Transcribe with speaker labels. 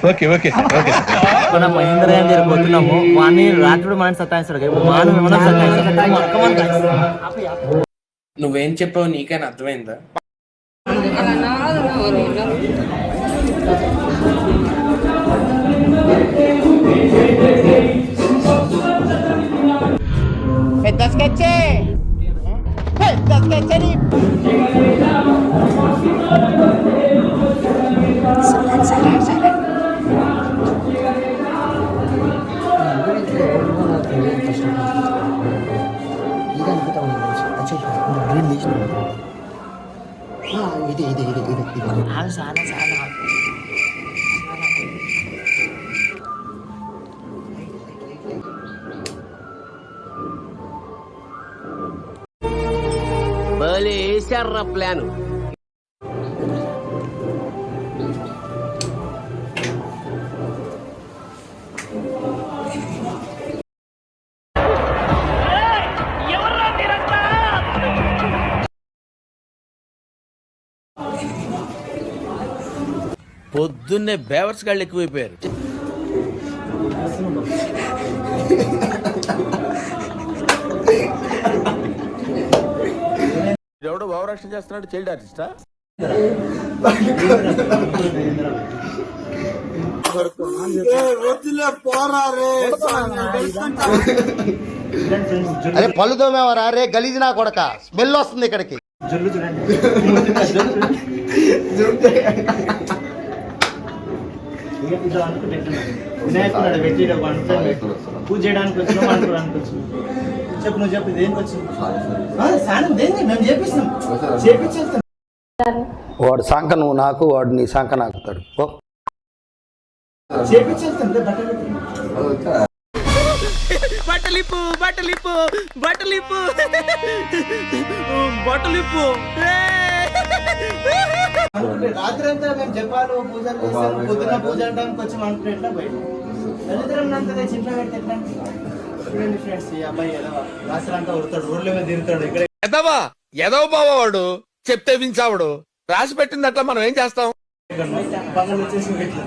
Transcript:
Speaker 1: Okay okay okay
Speaker 2: మన మహేంద్ర గారి దగ్గర పోతున్నాము. వాడిని రాత్రి మనం సతాయిస్తాడు, మనం ఏమన్నా సతాయిస్తాడు.
Speaker 3: నువ్వేం చెప్పావు నీకైనా అర్థమైందా?
Speaker 4: పెద్ద స్కెచ్చే పెద్ద స్కెచ్చని భలే వేసారా ప్లాను.
Speaker 5: పొద్దున్నే బేవర్స్ గాళ్ళు ఎక్కువైపోయారు. ఎవడో భావరక్షణ చేస్తున్నాడు, చైల్డ్ ఆర్టిస్టా?
Speaker 6: అరే పళ్ళు తోమేవారా రే గలీజ్ నా కొడక, స్మెల్ వస్తుంది ఇక్కడికి.
Speaker 2: పూజ చేయడానికి వచ్చినాం, అనుకోవడానికి వచ్చినాం. చెప్పు, నువ్వు చెప్పు, దేనికి వచ్చింది? మేము చేపిస్తాం, చేపించేస్తాం.
Speaker 6: వాడు సంఖ నువ్వు నాకు, వాడు నీ సంఖ నాకుతాడు.
Speaker 2: చేపించేస్తాం.
Speaker 5: బట్టలిప్పు బట్టలిప్పు బట్టలిప్పు బట్టలిప్పు.
Speaker 2: రాత్రి అంతా మేము జపాలు పూజలు చేస్తాం, పొద్దున పూజ అంటానికి వచ్చి అనుకుంటే ఎట్లా బయట దళిద్రం అంతా తెచ్చి ఇంట్లో పెడితే ఎట్లా? చూడండి ఫ్రెండ్స్, ఈ అబ్బాయి ఎదవా రాత్రి అంతా ఉడతాడు, రోడ్ల మీద తిరుగుతాడు. ఇక్కడ
Speaker 5: ఎదవా ఎదవ బావా వాడు, చెప్తే వించావుడు. రాసి పెట్టింది అట్లా మనం ఏం చేస్తాం?
Speaker 2: పగలు వచ్చేసి ఇట్లా